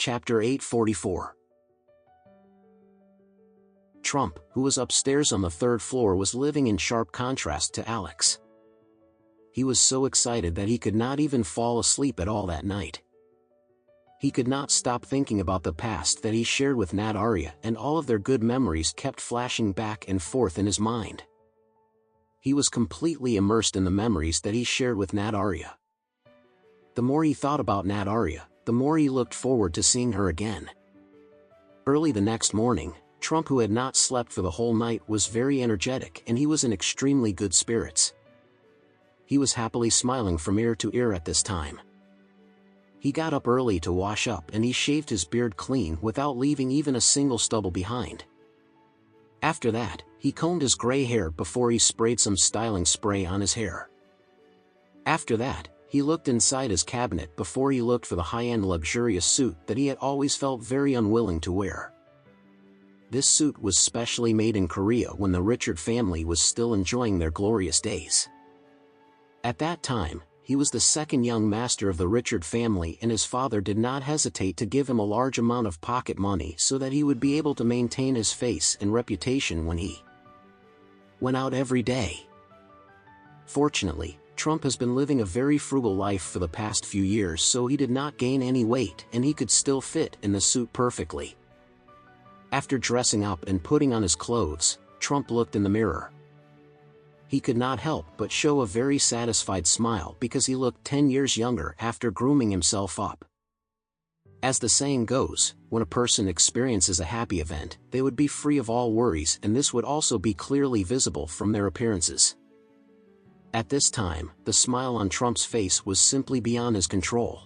Chapter 844. Trump, who was upstairs on the third floor, was living in sharp contrast to Alex. He was so excited that he could not even fall asleep at all that night. He could not stop thinking about the past that he shared with Nat Arya, and all of their good memories kept flashing back and forth in his mind. He was completely immersed in the memories that he shared with Nat Arya. The more he thought about Nat Arya, the more he looked forward to seeing her again. Early the next morning, Trump, who had not slept for the whole night, was very energetic and he was in extremely good spirits. He was happily smiling from ear to ear at this time. He got up early to wash up and he shaved his beard clean without leaving even a single stubble behind. After that, he combed his gray hair before he sprayed some styling spray on his hair. After that, he looked inside his cabinet before he looked for the high-end luxurious suit that he had always felt very unwilling to wear. This suit was specially made in Korea when the Richard family was still enjoying their glorious days. At that time, he was the second young master of the Richard family and his father did not hesitate to give him a large amount of pocket money so that he would be able to maintain his face and reputation when he went out every day. Fortunately, Trump has been living a very frugal life for the past few years, so he did not gain any weight and he could still fit in the suit perfectly. After dressing up and putting on his clothes, Trump looked in the mirror. He could not help but show a very satisfied smile because he looked 10 years younger after grooming himself up. As the saying goes, when a person experiences a happy event, they would be free of all worries, and this would also be clearly visible from their appearances. At this time, the smile on Trump's face was simply beyond his control.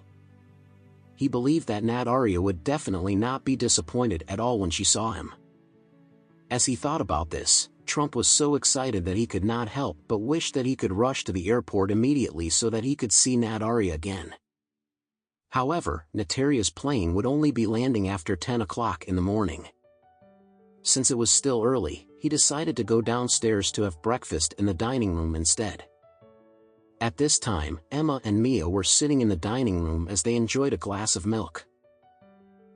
He believed that Nat Arya would definitely not be disappointed at all when she saw him. As he thought about this, Trump was so excited that he could not help but wish that he could rush to the airport immediately so that he could see Nat Arya again. However, Nat Arya's plane would only be landing after 10 o'clock in the morning. Since it was still early, he decided to go downstairs to have breakfast in the dining room instead. At this time, Emma and Mia were sitting in the dining room as they enjoyed a glass of milk.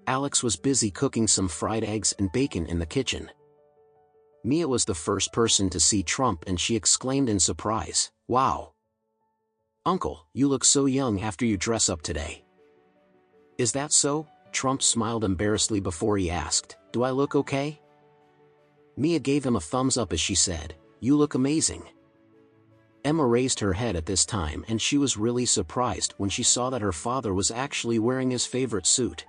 Alex was busy cooking some fried eggs and bacon in the kitchen. Mia was the first person to see Trump and she exclaimed in surprise, "Wow! Uncle, you look so young after you dress up today." "Is that so?" Trump smiled embarrassedly before he asked, "Do I look okay?" Mia gave him a thumbs up as she said, "You look amazing." Emma raised her head at this time and she was really surprised when she saw that her father was actually wearing his favorite suit.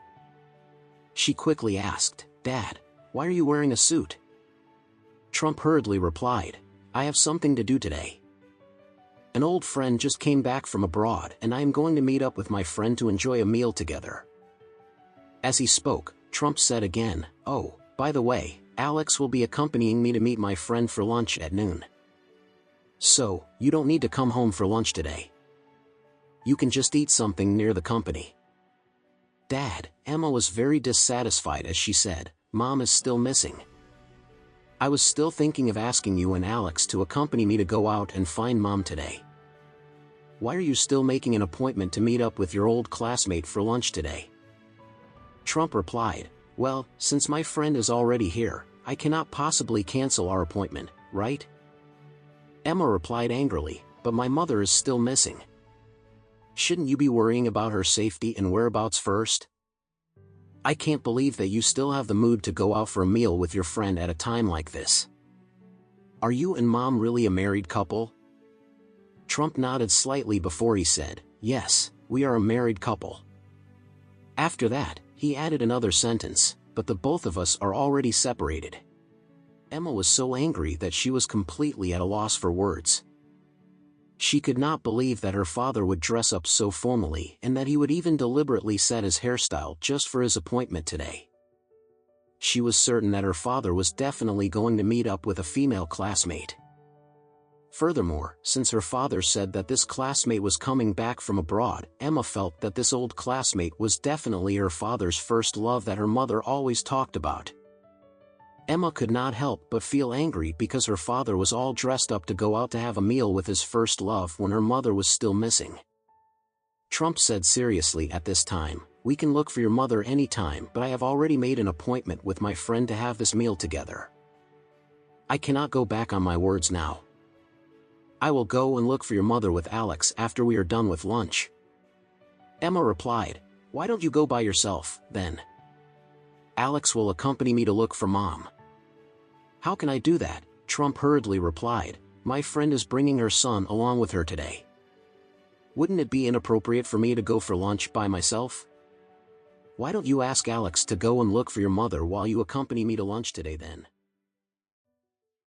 She quickly asked, "Dad, why are you wearing a suit?" Trump hurriedly replied, "I have something to do today. An old friend just came back from abroad and I am going to meet up with my friend to enjoy a meal together." As he spoke, Trump said again, "Oh, by the way, Alex will be accompanying me to meet my friend for lunch at noon. So, you don't need to come home for lunch today. You can just eat something near the company." "Dad," Emma was very dissatisfied as she said, "Mom is still missing. I was still thinking of asking you and Alex to accompany me to go out and find Mom today. Why are you still making an appointment to meet up with your old classmate for lunch today?" Trump replied, "Well, since my friend is already here, I cannot possibly cancel our appointment, right?" Emma replied angrily, "But my mother is still missing. Shouldn't you be worrying about her safety and whereabouts first? I can't believe that you still have the mood to go out for a meal with your friend at a time like this. Are you and Mom really a married couple?" Trump nodded slightly before he said, "Yes, we are a married couple." After that, he added another sentence, "But the both of us are already separated." Emma was so angry that she was completely at a loss for words. She could not believe that her father would dress up so formally and that he would even deliberately set his hairstyle just for his appointment today. She was certain that her father was definitely going to meet up with a female classmate. Furthermore, since her father said that this classmate was coming back from abroad, Emma felt that this old classmate was definitely her father's first love that her mother always talked about. Emma could not help but feel angry because her father was all dressed up to go out to have a meal with his first love when her mother was still missing. Trump said seriously at this time, We can look for your mother anytime, but I have already made an appointment with my friend to have this meal together. I cannot go back on my words now. I will go and look for your mother with Alex after we are done with lunch. Emma replied, "Why don't you go by yourself, then? Alex will accompany me to look for Mom." "How can I do that?" Trump hurriedly replied. "My friend is bringing her son along with her today. Wouldn't it be inappropriate for me to go for lunch by myself? Why don't you ask Alex to go and look for your mother while you accompany me to lunch today then?"